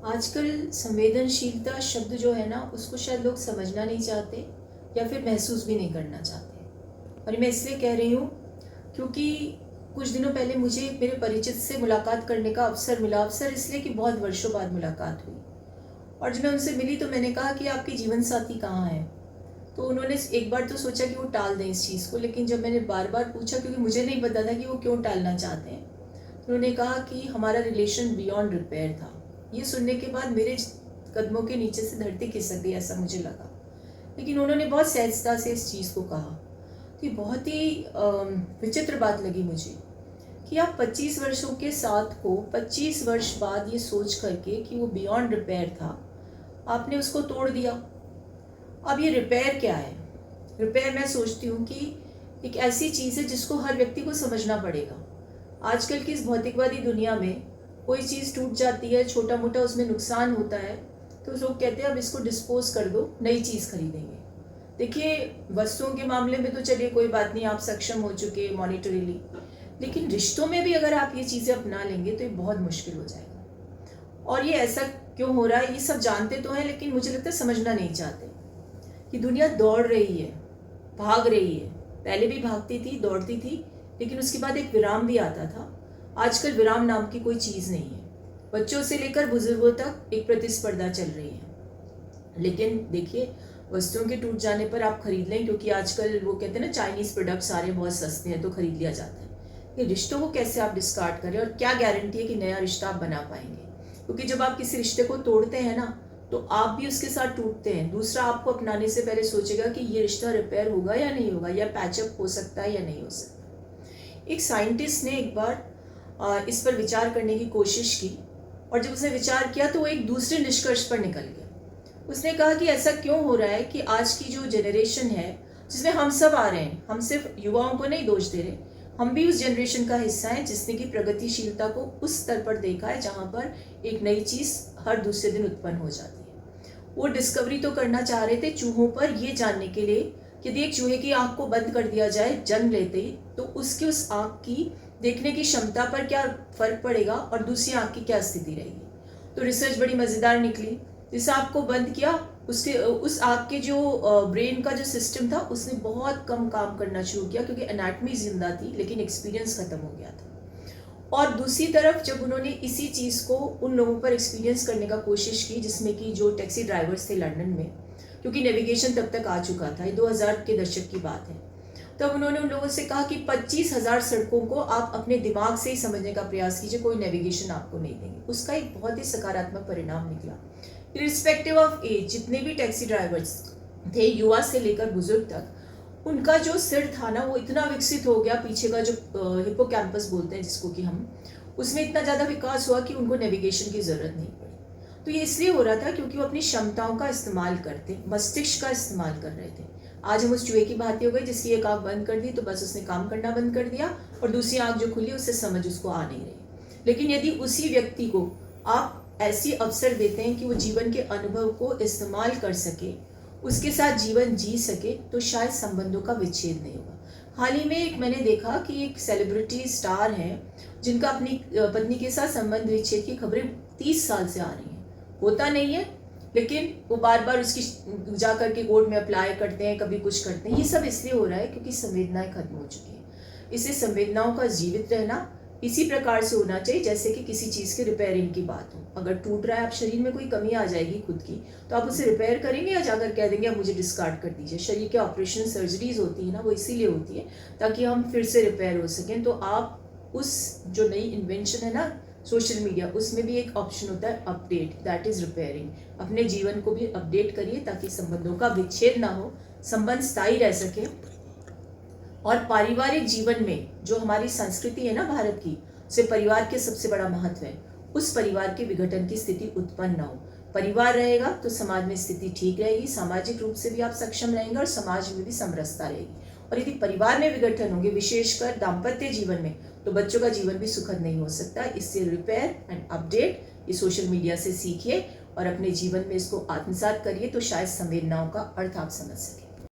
आजकल संवेदनशीलता शब्द जो है ना उसको शायद लोग समझना नहीं चाहते या फिर महसूस भी नहीं करना चाहते। और मैं इसलिए कह रही हूँ क्योंकि कुछ दिनों पहले मुझे मेरे परिचित से मुलाकात करने का अवसर मिला। अवसर इसलिए कि बहुत वर्षों बाद मुलाकात हुई। और जब मैं उनसे मिली तो मैंने कहा कि आपकी जीवन साथी कहाँ है। तो उन्होंने एक बार तो सोचा कि वो टाल दें इस चीज़ को, लेकिन जब मैंने बार बार पूछा क्योंकि मुझे नहीं पता था कि वो क्यों टालना चाहते हैं, तो उन्होंने कहा कि हमारा रिलेशन बियॉन्ड रिपेयर था। ये सुनने के बाद मेरे कदमों के नीचे से धरती खिसक गई, ऐसा मुझे लगा। लेकिन उन्होंने बहुत सहजता से इस चीज़ को कहा। तो ये बहुत ही विचित्र बात लगी मुझे कि आप 25 वर्षों के साथ को 25 वर्ष बाद ये सोच करके कि वो बियॉन्ड रिपेयर था, आपने उसको तोड़ दिया। अब ये रिपेयर क्या है? रिपेयर मैं सोचती हूँ कि एक ऐसी चीज़ है जिसको हर व्यक्ति को समझना पड़ेगा। आजकल की इस भौतिकवादी दुनिया में कोई चीज़ टूट जाती है, छोटा मोटा उसमें नुकसान होता है, तो लोग कहते हैं अब इसको डिस्पोज कर दो, नई चीज़ खरीदेंगे। देखिए, वस्तुओं के मामले में तो चलिए कोई बात नहीं, आप सक्षम हो चुके मॉनिटरीली, लेकिन रिश्तों में भी अगर आप ये चीज़ें अपना लेंगे तो ये बहुत मुश्किल हो जाएगा। और ये ऐसा क्यों हो रहा है, ये सब जानते तो हैं, लेकिन मुझे लगता है समझना नहीं चाहते कि दुनिया दौड़ रही है, भाग रही है। पहले भी भागती थी, दौड़ती थी, लेकिन उसके बाद एक विराम भी आता था। आजकल विराम नाम की कोई चीज़ नहीं है। बच्चों से लेकर बुजुर्गों तक एक प्रतिस्पर्धा चल रही है। लेकिन देखिए, वस्तुओं के टूट जाने पर आप खरीद लें, क्योंकि आजकल वो कहते हैं ना चाइनीज़ प्रोडक्ट्स सारे बहुत सस्ते हैं तो खरीद लिया जाता है। ये रिश्तों को कैसे आप डिस्कार्ड करें और क्या गारंटी है कि नया रिश्ता आप बना पाएंगे? क्योंकि जब आप किसी रिश्ते को तोड़ते हैं ना, तो आप भी उसके साथ टूटते हैं। दूसरा आपको अपनाने से पहले सोचेगा कि ये रिश्ता रिपेयर होगा या नहीं होगा, या पैचअप हो सकता है या नहीं हो सकता। एक साइंटिस्ट ने एक बार इस पर विचार करने की कोशिश की, और जब उसने विचार किया तो वो एक दूसरे निष्कर्ष पर निकल गया। उसने कहा कि ऐसा क्यों हो रहा है कि आज की जो जनरेशन है जिसमें हम सब आ रहे हैं, हम सिर्फ युवाओं को नहीं दोष दे रहे, हम भी उस जनरेशन का हिस्सा हैं जिसने कि प्रगतिशीलता को उस स्तर पर देखा है जहाँ पर एक नई चीज़ हर दूसरे दिन उत्पन्न हो जाती है। वो डिस्कवरी तो करना चाह रहे थे चूहों पर, ये जानने के लिए कि यदि एक चूहे की आँख को बंद कर दिया जाए जन्म लेते ही, तो उसकी उस आँख की देखने की क्षमता पर क्या फर्क पड़ेगा और दूसरी आँख की क्या स्थिति रहेगी। तो रिसर्च बड़ी मज़ेदार निकली। जिस आँख को बंद किया उसके उस आँख के जो ब्रेन का जो सिस्टम था उसने बहुत कम काम करना शुरू किया, क्योंकि एनाटमी जिंदा थी लेकिन एक्सपीरियंस खत्म हो गया था। और दूसरी तरफ जब उन्होंने इसी चीज़ को उन लोगों पर एक्सपीरियंस करने का कोशिश की जिसमें कि जो टैक्सी ड्राइवर्स थे लंदन में, क्योंकि नेविगेशन तब तक आ चुका था, ये 2000 के दशक की बात है, तब उन्होंने उन लोगों से कहा कि 25,000 सड़कों को आप अपने दिमाग से ही समझने का प्रयास कीजिए, कोई नेविगेशन आपको नहीं देंगे। उसका एक बहुत ही सकारात्मक परिणाम निकला। इरिस्पेक्टिव ऑफ एज, जितने भी टैक्सी ड्राइवर्स थे, युवा से लेकर बुजुर्ग तक, उनका जो सिर था ना वो इतना विकसित हो गया, पीछे का जो हिप्पोकैम्पस बोलते हैं जिसको कि हम, उसमें इतना ज़्यादा विकास हुआ कि उनको नेविगेशन की ज़रूरत नहीं पड़ी। तो ये इसलिए हो रहा था क्योंकि वो अपनी क्षमताओं का इस्तेमाल करते, मस्तिष्क का इस्तेमाल कर रहे थे। आज हम उस चूहे की भांति हो गए जिसकी एक आँख बंद कर दी तो बस उसने काम करना बंद कर दिया, और दूसरी आँख जो खुली उससे समझ उसको आ नहीं रही। लेकिन यदि उसी व्यक्ति को आप ऐसी अवसर देते हैं कि वो जीवन के अनुभव को इस्तेमाल कर सके, उसके साथ जीवन जी सके, तो शायद संबंधों का विच्छेद नहीं होगा। हाल ही में एक मैंने देखा कि एक सेलिब्रिटी स्टार है जिनका अपनी पत्नी के साथ संबंध विच्छेद की खबरें 30 साल से आ रही हैं। होता नहीं है, लेकिन वो बार बार उसकी जा करके कोर्ट में अप्लाई करते हैं, कभी कुछ करते हैं। ये सब इसलिए हो रहा है क्योंकि संवेदनाएं खत्म हो चुकी हैं। इसलिए संवेदनाओं का जीवित रहना इसी प्रकार से होना चाहिए जैसे कि किसी चीज़ के रिपेयरिंग की बात हो। अगर टूट रहा है, आप शरीर में कोई कमी आ जाएगी खुद की, तो आप उसे रिपेयर करेंगे या जाकर कह देंगे अब मुझे डिस्कार्ड कर दीजिए। शरीर के ऑपरेशन सर्जरीज होती है ना, वो इसीलिए होती है ताकि हम फिर से रिपेयर हो सकें। तो आप उस जो नई इन्वेंशन है ना सोशल मीडिया, उसमें भी एक ऑप्शन होता है अपडेट, दैट इज रिपेयरिंग। अपने जीवन को भी अपडेट करिए ताकि संबंधों का विच्छेद ना हो, संबंध स्थायी रह सके। और पारिवारिक जीवन में जो हमारी संस्कृति है ना भारत की, से परिवार के सबसे बड़ा महत्व है। उस परिवार के विघटन की स्थिति उत्पन्न ना हो। परिवार रहेगा तो समाज में स्थिति ठीक रहेगी, सामाजिक रूप से भी आप सक्षम रहेंगे और समाज में भी समरसता रहेगी। और यदि परिवार में विघटन होंगे, विशेषकर दाम्पत्य जीवन में, तो बच्चों का जीवन भी सुखद नहीं हो सकता। इससे रिपेयर एंड अपडेट ये सोशल मीडिया से सीखिए और अपने जीवन में इसको आत्मसात करिए, तो शायद संवेदनाओं का अर्थ आप समझ सकें।